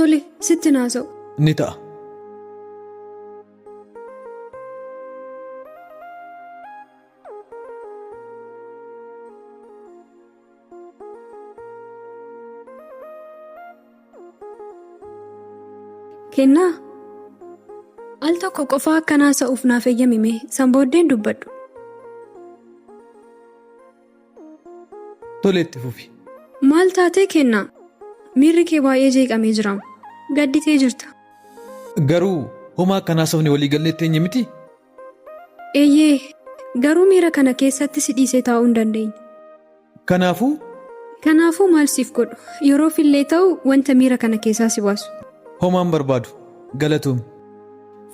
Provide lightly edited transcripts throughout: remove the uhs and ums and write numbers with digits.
Tole, sitti naasa'u. Ni ta'a. Kennaa. Al tokko qofaa akka naasa'uuf naaf eeyyamime san booddeen dubbadhu. Tole itti fufi. Maal taatee kennaa? Miirri kee baay'ee jeeqamee jira. Gadditee jirta. Garuu homaa akka naasofne walii galleetti eenye miti? Eeyyee, garuu miira kana keessatti si dhiisee taa'uu hin dandeenye. Kanaafuu maal siif godhu? Yeroof illee ta'u wanta miira kana keessaa si baasu. Homaan barbaadu. Galatoom.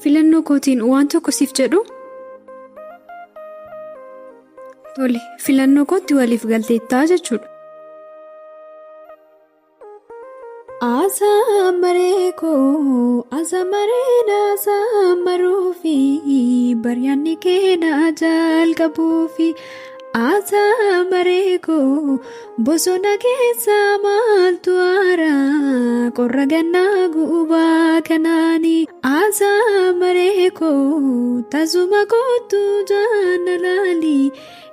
Filannoo kootiin waan tokko siif jedhu? Tole, filannoo kootti waliif galteettaa jechuudha. Asamaree koo, asamareen asamaruufi baryaanni keenya jalqabuufi. Asamaree koo, bosona keessa maaltu aara qorra gannaa gubaa kanaani. Asamaree koo, tasuma kootu jaalalaali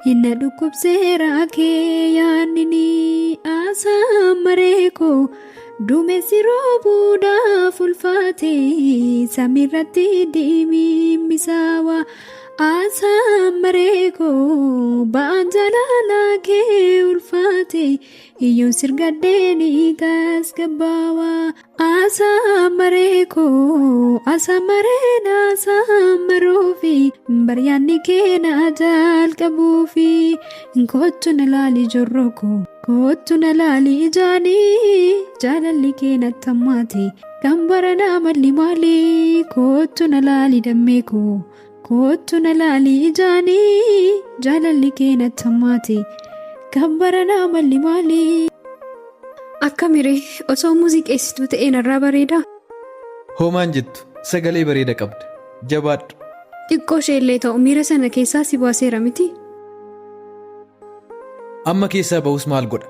hinna dhukkubseera kee yaannini. Asamaree koo, duumessi roobuudhaaf ulfaate samiirratti dimimmisaawa. Asamaree koo, ba'aan jaalalaa kee ulfaate iyyoon sirgadheen tasgabbaawa. Asamaree koo, asamareen asamaruufi baryaanni keenya jalqabuufi. Kottu na laali jorroo koo, kottu na laali ijaanii jaalalli keenya tammaate kan baranaa malli maali. Kottu na laali dammee koo, kottu na laali ijaanii jaalalli keenya tammaate kan baranaa malli maali. Akka miree osoo muuziqeessituu ta'ee narraa bareeda. Homaan jettu sagalee bareeda qabda. Jabaadhu. Xiqqoo ishee illee ta'u miira sana keessaa si baaseera miti. Amma keessaa ba'us maal godha?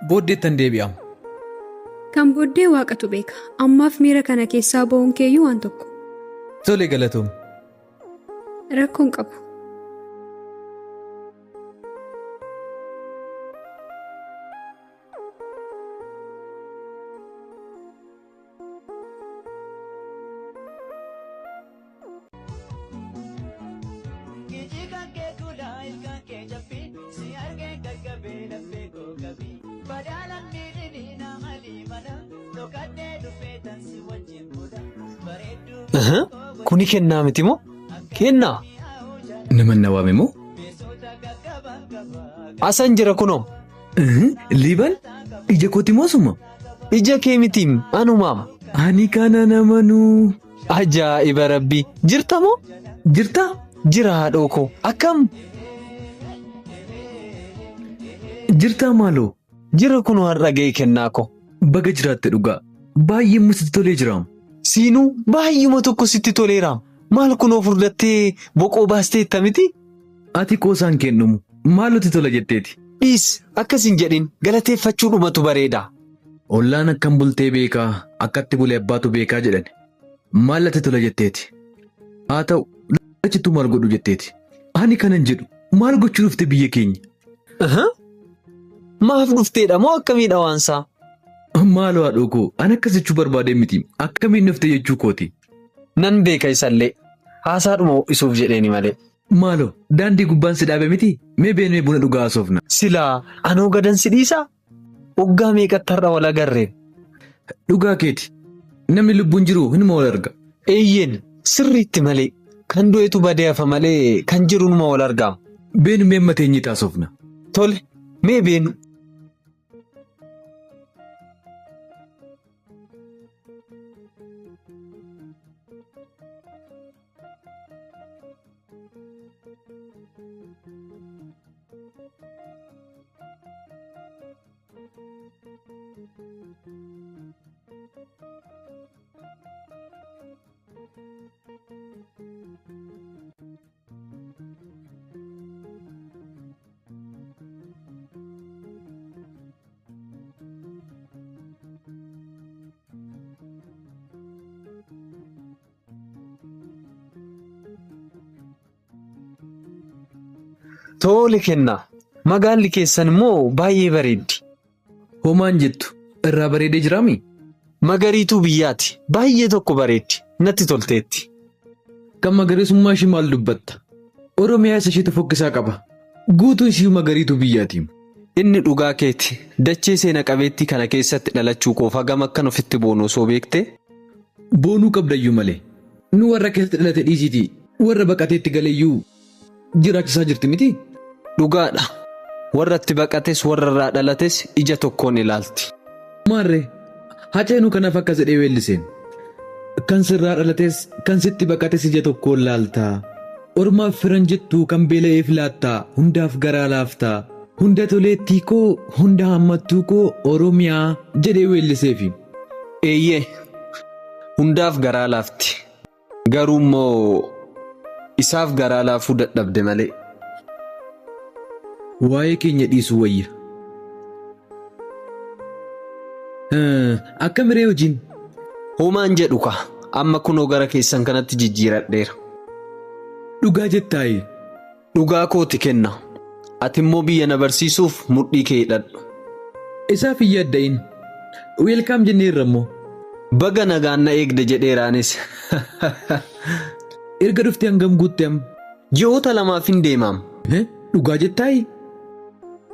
Booddeettan deebi'amu. Kan booddee waaqatu beeka. Ammaaf miira kana keessaa ba'uun keeyyuu waan tokko. Tole galatoom. Rakkoon qabu. Kuni kennaa miti moo? Kennaa? Nama nawaame moo? Asan jira kunoo. Liban? Ija kooti moosuma? Ija kee mitiim anumaama. Ani kana namanuu. Ajaa'iba rabbii. Jirta moo? Jirta? Jira haadhoo koo. Akkam? Jirta maaloo? Jira kunoo har'a ga'ee kennaa koo. Baga jiraatte dhugaa. Baay'ee sitti tolee jiraam. Siinuu baay'uma tokko sitti toleeraam. Maal kunoo furdattee boqoo baasteetta miti? Ati qoosaan kennumu maaloti tola jetteeti? Dhiis akkasin jedhin galateeffachuu dhumatu bareeda. Ollaan akkam bultee beekaa akkatti bulee abbaatu beekaa jedhan. Maal ati tola jetteeti? Haa ta'u lachittuu maal godhu jetteeti? Ani kanan jedhu maal gochuu dhufte biyya keenya? Maaf dhufteedha moo akkamiidha waansaa? Maaloo haadhoo koo an akkas jechuu barbaadee miti akkamiin dhufte jechuu kooti. Nan beeka isallee haasaadhuma isuuf jedheeni malee. Maaloo daandii gubbaan si dhaabe miti mee beenee buna dhugaa haasofna. Silaa anoo gadan si dhiisaa? Waggaa meeqatti har'a wal agarreen? Dhugaa keeti namni lubbuun jiru hinuma wal arga. Eeyyeen sirriitti malee kan du'etu badee hafa malee kan jiru numa wal argaama. Beenu mee mateenyi taasofna. Tole mee beenu. Tole kennaa. Magaalli keessan immoo baay'ee bareeddi. Homaan jettu irraa bareedee jiraami? Magariituu biyyaati. Baay'ee tokko bareeddi. Natti tolteetti. Kan magariisummaa ishii maal dubbatta? Oromiyaa isa isheetu fokkisaa qaba. Guutuu ishii magariituu biyyaati. Inni dhugaa keeti. Dachee seena qabeettii kana keessatti dhalachuu qofa gama akkan ofitti boonu osoo beekte. Boonuu qabdayyuu malee. Nu warra keessatti dhalate dhiisiiti. Warra baqateetti galeeyyuu jiraachisaa jirti miti? Dhugaadha. Warra itti baqates warra irraa dhalates ija tokkoon ilaalti. Maarree haceenuu kanaaf akkas jedhee weelliseen. Kan sirraa dhalates kan sitti baqates ija tokkoon laaltaa. Ormaaf firan jettuu kan beela'eef laattaa. Hundaaf garaa laaftaa. Hunda toleettii koo hunda hammattuu koo Oromiyaa jedhee weelliseefi. Eeyyee. Hundaaf garaa laafti. Garuu immoo isaaf garaa laafuu dadhabde malee. Waa'ee keenya dhiisuu wayya. Akka miree hojiin. Homaan jedhu ka amma kunoo gara keessan kanatti jijjiiradheera. Dhugaa jettaayi. Dhugaa kooti kenna. Ati immoo biyya na barsiisuuf mudhii kee hidhadhu. Isaaf hin yaadda'in. Weelkaam jenneerra immoo. Baga nagaan na eegde jedheeraanis. Erga dhuftee hangam guutte am? Ji'oota lamaaf hin deemaam. Dhugaa jettaayi.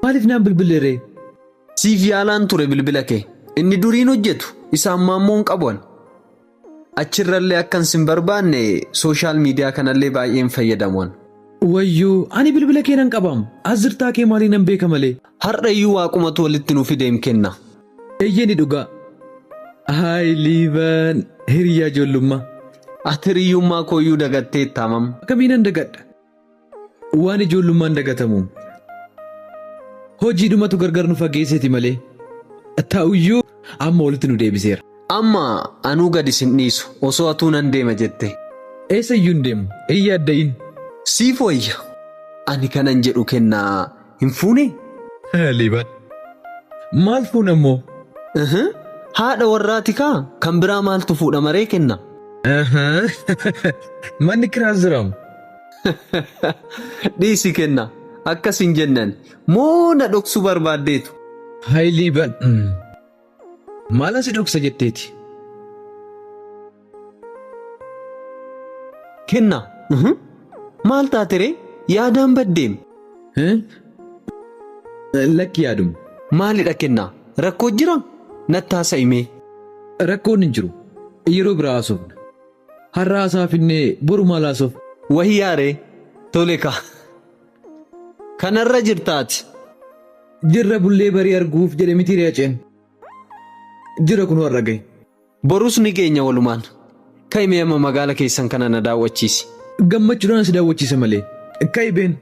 Maaliif naan bilbileeree? Siif yaalaan ture bilbila kee. Inni duriin hojjetu isaan maammoon qabuun. Achirrallee akkan sin barbaanne sooshaal miidiyaa kanallee baay'een fayyadamuun. Wayyoo ani bilbila kee nan qabaam. Azirtaa kee maaliin nan beeka malee? Har'ayyuu waaqumatu walitti nuuf fideem kenna. Eeyyeni dhugaa. Liiban hiriyaa ijoollummaa. Ati hiriyyummaa kooyyuu dagattee taamam. Akkamiinan dagadha? Waan ijoollummaan dagatamu. Hojiidhumatu gargar nu fageesseeti malee. Ta'uyyuu amma walitti nu deebiseera. Amma anuu gadi sin dhiisu osoo atuu nan deema jette. Eessayyuu hin deemu. Hin yaadda'in. Siif wayya. Ani kanan jedhu kennaa hin fuune? Liiban. Maal fuuna immoo? Haadha warraati kaa kan biraa maaltu fuudha maree kenna. Manni kiraas jiraam. Dhiisi kenna. Akkas hin jennan moo na dhoksuu barbaaddeetu. Liiban. Maalan si dhoksa jetteeti? Kenna. Maal taatere yaadaan baddeem. Lakki yaadum. Maalidha kenna? Rakkoo jira? Natti haasa'imee. Rakkoon hin jiru. Yeroo biraa haasofna. Har'a haasafinnee boru maal haasof? Wahii yaaree. Tole ka. Kanarra jirtaati. Jirra bullee barii arguuf jedhe miti reeceen. Jira kun warra gahe. Borus ni keenya walumaan. Kaa'imee amma magaala keessan kana na daawwachiisi. Gammachuudhaan si daawwachiisa malee. Kaa'ibeen.